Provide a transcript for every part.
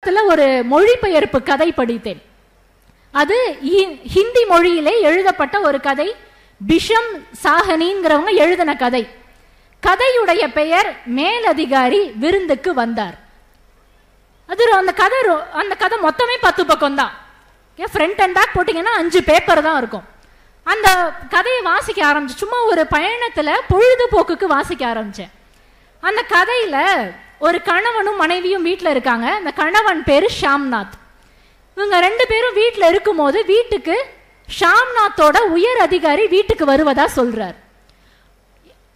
ஒரு மொழிபெயர்ப்பு கதை படித்தேன். அது ஹிந்தி மொழியிலே எழுதப்பட்ட ஒரு கதை. பிஷம் சாஹனிங்கிறவங்க எழுதின கதை. கதையுடைய பெயர் மேலதிகாரி விருந்துக்கு வந்தார். அது அந்த கதை மொத்தமே 10 பக்கம் தான். ஃப்ரண்ட் அண்ட் பேக் போட்டிங்கன்னா 5 பேப்பர் தான் இருக்கும். அந்த கதையை வாசிக்க ஆரம்பிச்சு, சும்மா ஒரு பயணத்துல பொழுதுபோக்குக்கு வாசிக்க ஆரம்பிச்சேன். அந்த கதையில ஒரு கணவனும் மனைவியும் வீட்டில் இருக்காங்க. அந்த கணவன் பேரு ஷாம்நாத். இவங்க 2 பேரும் வீட்டில் இருக்கும்போது வீட்டுக்கு ஷாம்நாத்தோட உயர் அதிகாரி வீட்டுக்கு வருவதா சொல்றார்.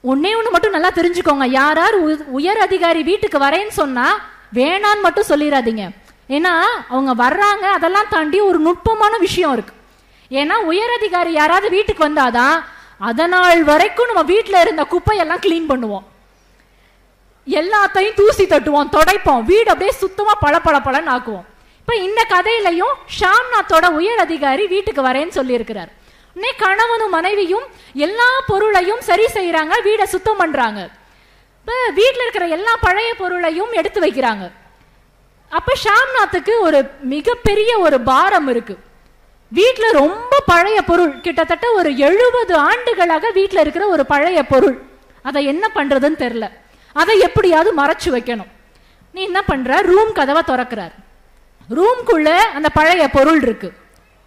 ஒன்னே ஒன்று மட்டும் நல்லா தெரிஞ்சுக்கோங்க, யார் உயர் அதிகாரி வீட்டுக்கு வரேன்னு சொன்னா வேணான்னு மட்டும் சொல்லிடாதீங்க. ஏன்னா அவங்க வர்றாங்க, அதெல்லாம் தாண்டி ஒரு நுட்பமான விஷயம் இருக்கு. ஏன்னா உயர் அதிகாரி யாராவது வீட்டுக்கு வந்தாதான் அதனால் வரைக்கும் நம்ம வீட்டில் இருந்த குப்பையெல்லாம் கிளீன் பண்ணுவோம், எல்லாத்தையும் தூசி தட்டுவோம், தொடைப்போம், வீடு அப்படியே சுத்தமா பளபளன்னு ஆக்குவோம். இப்ப இந்த கதையிலையும் ஷாம்நாத்தோட உயர் அதிகாரி வீட்டுக்கு வரேன்னு சொல்லி இருக்கிறார். உடனே கணவனும் மனைவியும் எல்லா பொருளையும் சரி செய்யறாங்க, வீடை சுத்தம் பண்றாங்க. இப்ப வீட்டுல இருக்கிற எல்லா பழைய பொருளையும் எடுத்து வைக்கிறாங்க. அப்ப ஷாம்நாத்துக்கு ஒரு மிகப்பெரிய ஒரு பாரம் இருக்கு. வீட்டுல ரொம்ப பழைய பொருள், கிட்டத்தட்ட ஒரு 70 ஆண்டுகளாக வீட்டுல இருக்கிற ஒரு பழைய பொருள், அதை என்ன பண்றதுன்னு தெரியல. அதை எப்படியாவது மறைச்சு வைக்கணும். நீ என்ன பண்ற, ரூம் கதவை திறக்கிறார். ரூம்குள்ள அந்த பழைய பொருள் இருக்கு.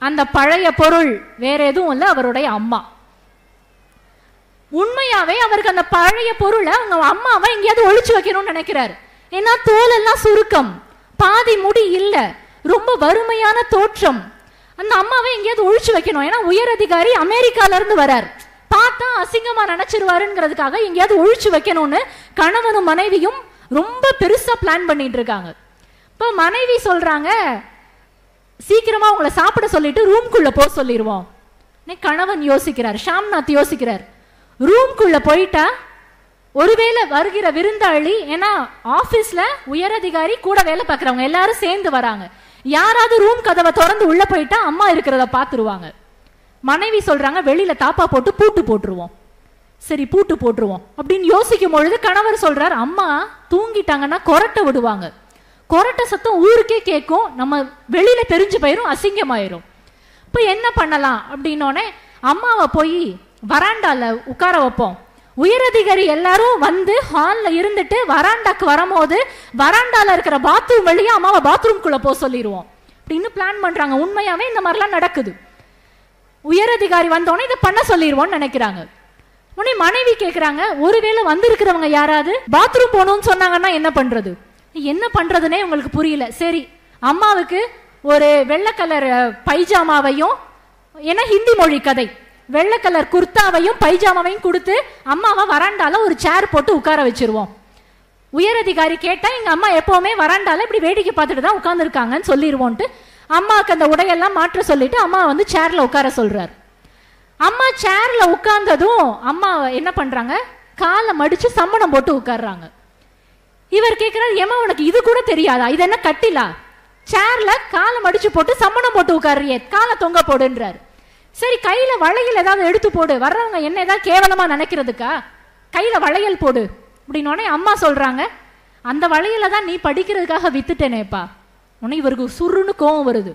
அந்த பழைய பொருள் வேற எதுவும் இல்ல, அவருடைய அம்மா. உண்மையாவே அவருக்கு அந்த பழைய பொருளை அவங்க அம்மாவை எங்கேயாவது ஒழிச்சு வைக்கணும்னு நினைக்கிறாரு. ஏன்னா தோல் எல்லாம் சுருக்கம், பாதி முடி இல்ல, ரொம்ப வறுமையான தோற்றம். அந்த அம்மாவை எங்கேயாவது ஒழிச்சு வைக்கணும். ஏன்னா உயர் அதிகாரி அமெரிக்கால இருந்து வரார், பார்த்தா அசிங்கமா நினைச்சிருவாருங்கிறதுக்காக எங்கேயாவது ஒழிச்சு வைக்கணும்னு கணவனும் மனைவியும் ரொம்ப பெருசா பிளான் பண்ணிட்டு இருக்காங்க. இப்ப மனைவி சொல்றாங்க, சீக்கிரமா உங்களை சாப்பிட சொல்லிட்டு ரூம்குள்ள போ சொல்லிடுவோம். கணவன் யோசிக்கிறார், ஷாம்நாத் யோசிக்கிறார், ரூம்குள்ள போயிட்டா ஒருவேளை வருகிற விருந்தாளி, ஏன்னா ஆபீஸ்ல உயர் அதிகாரி கூட வேலை பார்க்கறவங்க எல்லாரும் சேர்ந்து வராங்க, யாராவது ரூம் கதவை திறந்து உள்ள போயிட்டா அம்மா இருக்கிறத பாத்துருவாங்க. மனைவி சொல்றாங்க, வெளியில தாப்பா போட்டு பூட்டு போட்டுருவோம். சரி பூட்டு போட்டுருவோம் அப்படின்னு யோசிக்கும் பொழுது கணவர் சொல்றார், அம்மா தூங்கிட்டாங்கன்னா கொரட்டை விடுவாங்க, கொரட்டை சத்தம் ஊருக்கே கேட்கும், நம்ம வெளியில தெரிஞ்சு போயிரும், அசிங்கமாயிரும். இப்ப என்ன பண்ணலாம் அப்படின்னோடனே அம்மாவை போய் வராண்டால உட்கார வைப்போம். உயரதிகாரி எல்லாரும் வந்து ஹால்ல இருந்துட்டு வராண்டாக்கு வரும்போது வராண்டால இருக்கிற பாத்ரூம் வழியா அம்மாவை பாத்ரூம்குள்ள போக சொல்லிடுவோம் அப்படின்னு பிளான் பண்றாங்க. உண்மையாவே இந்த மாதிரிலாம் நடக்குது. உயரதிகாரி வந்தோடனே இதை பண்ண சொல்லிடுவோம்னு நினைக்கிறாங்க. உடனே மனைவி கேட்கிறாங்க, ஒருவேளை வந்திருக்கிறவங்க யாராவது பாத்ரூம் போகணும்னு சொன்னாங்கன்னா என்ன பண்றது? என்ன பண்றதுன்னே உங்களுக்கு புரியல. சரி, அம்மாவுக்கு ஒரு வெள்ளை கலர் பைஜாமாவையும், ஏன்னா ஹிந்தி மொழி கதை, வெள்ளை கலர் குர்தாவையும் பைஜாமாவையும் கொடுத்து அம்மாவை வராண்டால ஒரு சேர் போட்டு உட்கார வச்சிருவோம். உயரதிகாரி கேட்டா எங்க அம்மா எப்பவுமே வராண்டால இப்படி வேடிக்கை பார்த்துட்டு தான் உட்கார்ந்துருக்காங்கன்னு சொல்லிடுவோன்ட்டு அம்மாவுக்கு அந்த உடையெல்லாம் மாற்ற சொல்லிட்டு அம்மா வந்து சேர்ல உட்கார சொல்றாரு. அம்மா சேர்ல உட்கார்ந்ததும் அம்மா என்ன பண்றாங்க, காலை மடிச்சு சம்மணம் போட்டு உட்கார்றாங்க. இவர் கேட்கிறார், ஏமா உனக்கு இது கூட தெரியாதா, இது என்ன கட்டிலா, சேர்ல காலை மடிச்சு போட்டு சம்மணம் போட்டு உட்கார்றியே, காலை தொங்க போடுன்றாரு. சரி கையில வளையல் ஏதாவது எடுத்து போடு, வர்றவங்க என்ன ஏதாவது கேவலமா நினைக்கிறதுக்கா, கையில வளையல் போடு அப்படின்னோடனே அம்மா சொல்றாங்க, அந்த வளையல தான் நீ படிக்கிறதுக்காக வித்துட்டேனேப்பா. உடனே இவருக்கு சுருன்னு கோவம் வருது.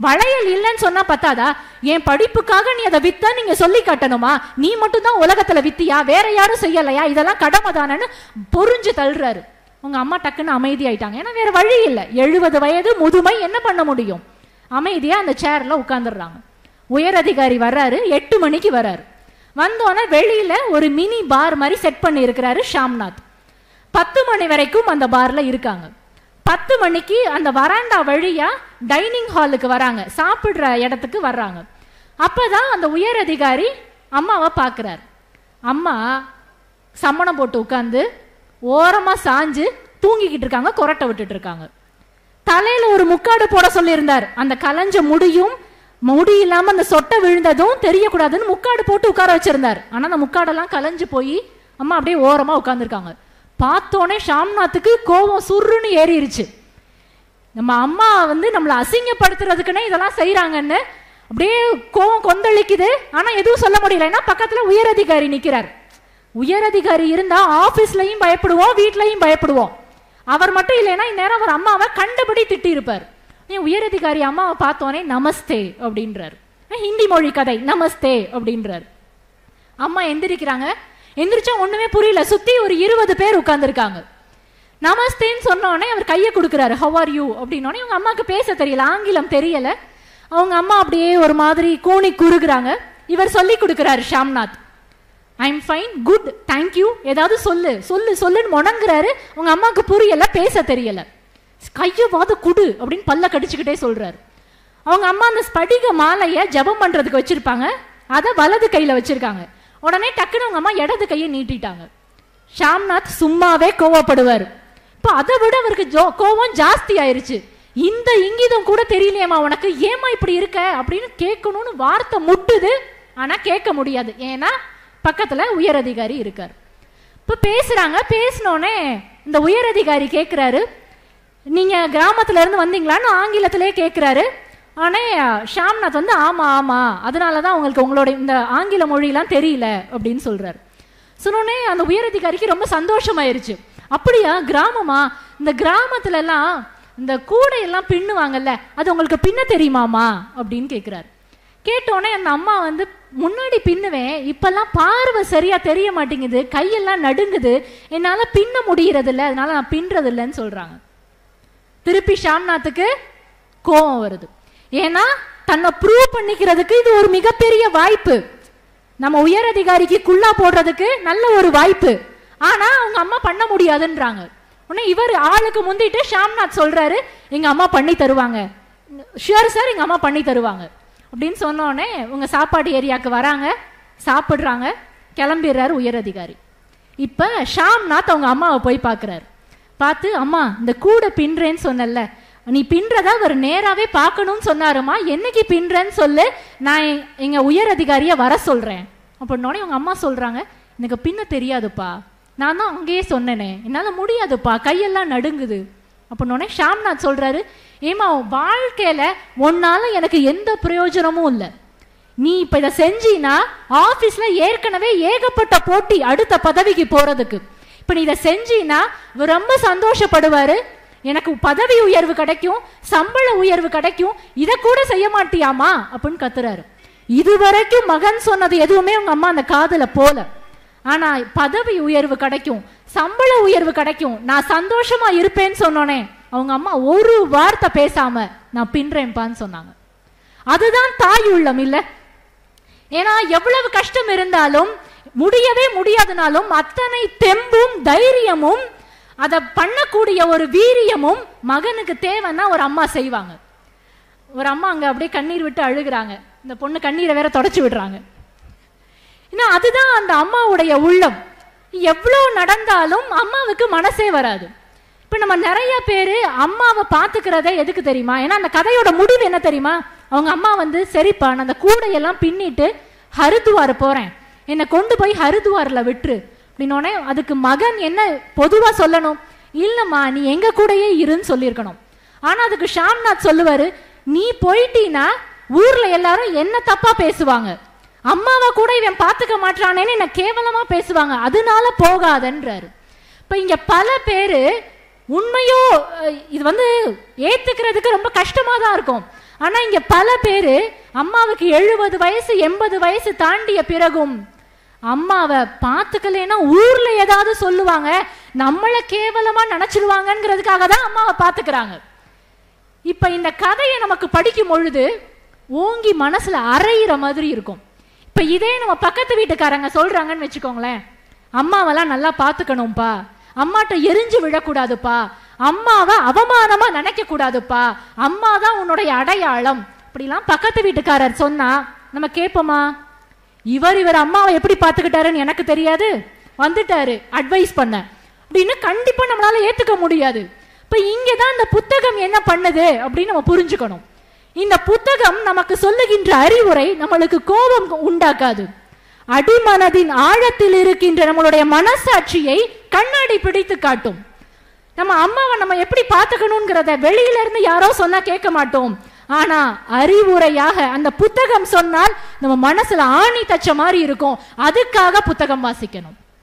வளையல் இல்லைன்னு சொன்னா பத்தாதா, என் படிப்புக்காக நீ அதை வித்தா நீங்க சொல்லி காட்டணுமா, நீ மட்டும் தான் உலகத்துல வித்தியா, வேற யாரும் செய்யலையா, இதெல்லாம் கடமை தானேன்னு பொறிஞ்சு தள்ளுறாரு. உங்க அம்மா டக்குன்னு அமைதி ஆயிட்டாங்க. ஏன்னா வேற வழி இல்லை, 70 வயது முதுமை, என்ன பண்ண முடியும், அமைதியா அந்த சேர்ல உட்கார்ந்துடுறாங்க. உயர் அதிகாரி வர்றாரு, 8 மணிக்கு வர்றாரு. வந்தோன்னே வெளியில ஒரு மினி பார் மாதிரி செட் பண்ணி இருக்கிறாரு ஷாம்நாத். 10 மணி வரைக்கும் அந்த பார்ல இருக்காங்க. 10 மணிக்கு அந்த வராண்டா வழியா டைனிங் ஹாலுக்கு வராங்க, சாப்பிடுற இடத்துக்கு வர்றாங்க. அப்பதான் அந்த உயர் அதிகாரி அம்மாவை பார்க்கிறார். அம்மா சம்மணம் போட்டு உட்கார்ந்து ஓரமா சாஞ்சு தூங்கிக்கிட்டு இருக்காங்க, கொரட்டை விட்டுட்டு இருக்காங்க. தலையில ஒரு முக்காடு போட சொல்லியிருந்தார், அந்த கலைஞ்ச முடியும் முடி இல்லாம அந்த சொட்டை விழுந்ததும் தெரியக்கூடாதுன்னு முக்காடு போட்டு உட்கார வச்சிருந்தார். ஆனா அந்த முக்காடெல்லாம் கலைஞ்சு போய் அம்மா அப்படியே ஓரமா உட்கார்ந்துருக்காங்க. பார்த்தோன்னே ஷாம்நாத்துக்கு கோபம் சுருன்னு ஏறிடுச்சு. நம்ம அம்மா வந்து நம்மளை அசிங்கப்படுத்துறதுக்குன்னே இதெல்லாம் செய்யறாங்கன்னு அப்படியே கோபம் கொந்தளிக்குது. ஆனா எதுவும் சொல்ல முடியல, ஏன்னா பக்கத்துல உயர் அதிகாரி நிக்கிறார். உயர் அதிகாரி இருந்தா ஆபீஸ்லயும் பயப்படுவோம், வீட்லயும் பயப்படுவோம். அவர் மட்டும் இல்லைன்னா இந்நேரம் அவர் அம்மாவை கண்டபடி திட்டி இருப்பார். உயரதிகாரி அம்மாவை பார்த்தோன்னே நமஸ்தே அப்படின்றார். ஹிந்தி மொழி கதை, நமஸ்தே அப்படின்றார். அம்மா எந்திரிக்கிறாங்க. எந்திரிச்சா ஒண்ணுமே புரியல. சுத்தி ஒரு 20 பேர் உட்கார்ந்துருக்காங்க. நமஸ்தேன்னு சொன்னோடனே அவர் கையை கொடுக்குறாரு. ஹவ் ஆர் யூ அப்படின்னோடனே இவங்க அம்மாவுக்கு பேச தெரியல, ஆங்கிலம் தெரியல. அவங்க அம்மா அப்படியே ஒரு மாதிரி கூணி குறுகுறாங்க. இவர் சொல்லி கொடுக்குறாரு Shamnath. I am fine, good, thank you, ஏதாவது சொல்லு சொல்லு சொல்லுன்னு முடங்குறாரு. உங்க அம்மாவுக்கு புரியல, பேச தெரியல. கையவாது குடு அப்படின்னு பல்ல கடிச்சுக்கிட்டே சொல்றாரு. அவங்க அம்மா அந்த ஸ்படிக மாலைய ஜபம் பண்றதுக்கு வச்சிருப்பாங்க, அதை வலது கையில வச்சிருக்காங்க. உடனே டக்குன்னு அவங்க அம்மா இடது கையை நீட்டிட்டாங்க. ஷாம்நாத் சும்மாவே கோவப்படுவார். இப்போ அதை விட அவருக்கு கோவம் ஜாஸ்தி ஆயிருச்சு. இந்த இங்கிதம் கூட தெரியலையேம்மா உனக்கு, ஏமா இப்படி இருக்க அப்படின்னு கேட்கணும்னு வார்த்தை முட்டுது. ஆனா கேட்க முடியாது, ஏன்னா பக்கத்துல உயரதிகாரி இருக்காரு. இப்ப பேசுறாங்க. பேசினோடனே இந்த உயரதிகாரி கேட்கிறாரு, நீங்க கிராமத்துல இருந்து வந்தீங்களான்னு ஆங்கிலத்திலே கேட்கிறாரு. ஆனா ஷாம்நாத் வந்து ஆமா ஆமா, அதனாலதான் உங்களுக்கு உங்களோட இந்த ஆங்கில மொழியெல்லாம் தெரியல அப்படின்னு சொல்றாரு. சொன்னோடனே அந்த உயரதிகாரிக்கு ரொம்ப சந்தோஷமாயிருச்சு. அப்படியா, கிராமமா, இந்த கிராமத்துல எல்லாம் இந்த கூடையெல்லாம் பின்னுவாங்கல்ல, அது உங்களுக்கு பின்ன தெரியுமாமா அப்படின்னு கேட்கிறாரு. கேட்டோடனே அந்த அம்மா வந்து, முன்னாடி பின்னுவேன், இப்பெல்லாம் பார்வை சரியா தெரிய மாட்டேங்குது, கையெல்லாம் நடுங்குது, என்னால பின்ன முடியறது இல்லை, அதனால நான் பின்றது இல்லைன்னு சொல்றாங்க. திருப்பி ஷாம்நாத்துக்கு கோபம் வருது. ஏன்னா தன்னை ப்ரூவ் பண்ணிக்கிறதுக்கு இது ஒரு மிகப்பெரிய வாய்ப்பு, நம்ம உயர் அதிகாரிக்கு குள்ளா போடுறதுக்கு நல்ல ஒரு வாய்ப்பு. ஆனா அவங்க அம்மா பண்ண முடியாதுன்றாங்க. உடனே இவர் ஆளுக்கு முந்திட்டு ஷாம்நாத் சொல்றாரு, எங்க அம்மா பண்ணி தருவாங்க, ஷியோர் சார் எங்க அம்மா பண்ணி தருவாங்க அப்படின்னு சொன்னோடனே உங்க சாப்பாடு ஏரியாவுக்கு வராங்க, சாப்பிடுறாங்க, கிளம்பிடுறாரு உயர் அதிகாரி. இப்ப ஷாம்நாத் அவங்க அம்மாவை போய் பாக்குறாரு. பார்த்து, அம்மா இந்த கூடை பின்றேன்னு சொன்னல, நீ பின்றதா அவர் நேராவே பார்க்கணும்னு சொன்னாருமா, என்னைக்கு பின்றேன்னு சொல்லு, நான் எங்க உயர் அதிகாரிய வர சொல்றேன் அப்படின்னோடனே உங்க அம்மா சொல்றாங்க, எனக்கு பின்ன தெரியாதுப்பா, நான் தான் அங்கேயே சொன்னேனே, என்னால முடியாதுப்பா, கையெல்லாம் நடுங்குது அப்படின்னோடனே ஷாம்நாத் சொல்றாரு, ஏமா வாழ்க்கையில உன்னால எனக்கு எந்த பிரயோஜனமும் இல்லை, நீ இப்ப இதை செஞ்சீனா ஆபீஸ்ல ஏற்கனவே ஏகப்பட்ட போட்டி அடுத்த பதவிக்கு போறதுக்கு, இப்ப நீ இதை செஞ்சீனா ரொம்ப சந்தோஷப்படுவாரு, எனக்கு பதவி உயர்வு கிடைக்கும், சம்பள உயர்வு கிடைக்கும், இதை கூட செய்ய மாட்டியாமா அப்படின்னு கத்துறாரு. இதுவரைக்கும் மகன் சொன்னது எதுவுமே உங்க அம்மா அந்த காதுல போல. ஆனா பதவி உயர்வு கிடைக்கும், சம்பள உயர்வு கிடைக்கும், நான் சந்தோஷமா இருப்பேன்னு சொன்னோனே அவங்க அம்மா ஒரு வார்த்தை பேசாம நான் பின்றேன்பான்னு சொன்னாங்க. அதுதான் தாய் உள்ளம் இல்ல? ஏன்னா எவ்வளவு கஷ்டம் இருந்தாலும், முடியவே முடியாதுனாலும் அத்தனை தெம்பும் தைரியமும் அதை பண்ணக்கூடிய ஒரு வீரியமும் மகனுக்கு தேவைன்னா ஒரு அம்மா செய்வாங்க. ஒரு அம்மா அங்க அப்படியே கண்ணீர் விட்டு அழுகுறாங்க. இந்த பொண்ணு கண்ணீரை வேற தொடச்சு விடுறாங்க. அதுதான் அந்த அம்மாவுடைய உள்ளம். எவ்வளவு நடந்தாலும் அம்மாவுக்கு மனசே வராது. இப்ப நம்ம நிறைய பேரு அம்மாவை பாத்துக்கிறதே எதுக்கு தெரியுமா? ஏன்னா அந்த கதையோட முடிவு என்ன தெரியுமா? அவங்க அம்மா வந்து, சரிப்பா நான் அந்த கூடையெல்லாம் பின்னிட்டு ஹரித்துவார் போறேன், என்னை கொண்டு போய் ஹரித்துவார்ல விட்டுரு அப்படின்னோடனே அதுக்கு மகன் என்ன பொதுவா சொல்லணும்? இல்லம்மா நீ எங்க கூடயே இருன்னு சொல்லியிருக்கணும். ஆனா அதுக்கு ஷாம்நாத் சொல்லுவாரு, நீ போயிட்டீன்னா ஊர்ல எல்லாரும் என்ன தப்பா பேசுவாங்க, அம்மாவை கூட இவன் பாத்துக்க மாட்டானேன்னு என்ன கேவலமா பேசுவாங்க, அதனால போகாதன்றாரு. இப்ப இங்க பல பேரு உண்மையோ இது வந்து ஏத்துக்கிறதுக்கு ரொம்ப கஷ்டமா தான் இருக்கும். ஆனா இங்க பல பேரு அம்மாவுக்கு 70 வயசு 80 வயசு தாண்டிய பிறகும் அம்மாவை பாத்துக்கலன்னா ஊர்ல ஏதாவது சொல்லுவாங்க, நம்மள கேவலமா நினைச்சிருவாங்கிறதுக்காக தான் அம்மாவை பாத்துக்கிறாங்க. இப்ப இந்த கதையை நமக்கு படிக்கும் பொழுது ஓங்கி மனசுல அரையிற மாதிரி இருக்கும். இப்ப இதே நம்ம பக்கத்து வீட்டுக்காரங்க சொல்றாங்கன்னு வச்சுக்கோங்களேன், அம்மாவெல்லாம் நல்லா பாத்துக்கணும்பா, அம்மாட்ட எரிஞ்சு விழக்கூடாதுப்பா, அம்மாவை அவமானமா நினைக்க கூடாதுப்பா, அம்மா தான் உன்னுடைய அடையாளம் அப்படிலாம் பக்கத்து வீட்டுக்காரர் சொன்னா நம்ம கேட்போமா? இவர் அம்மாவை எப்படி பாத்துக்கிட்டாருன்னு எனக்கு தெரியாது, வந்துட்டாரு அட்வைஸ் பண்ண அப்படின்னு கண்டிப்பா நம்மளால ஏத்துக்க முடியாது. இப்ப இங்கதான் இந்த புத்தகம் என்ன பண்ணுது அப்படின்னு நம்ம புரிஞ்சுக்கணும். இந்த புத்தகம் நமக்கு சொல்லுகின்ற அறிவுரை நம்மளுக்கு கோபம் உண்டாக்காது, அடிமனதின் ஆழத்தில் இருக்கின்ற நம்மளுடைய மனசாட்சியை கண்ணாடி பிடித்து காட்டும். நம்ம அம்மாவை நம்ம எப்படி பாத்துக்கணும்ங்கிறத வெளியில இருந்து யாரோ சொன்னா கேட்க மாட்டோம். ஆனா அறிவுரையாக அந்த புத்தகம் சொன்னால் நம்ம மனசுல ஆணி தச்ச மாதிரி இருக்கும். அதுக்காக புத்தகம் வாசிக்கணும்.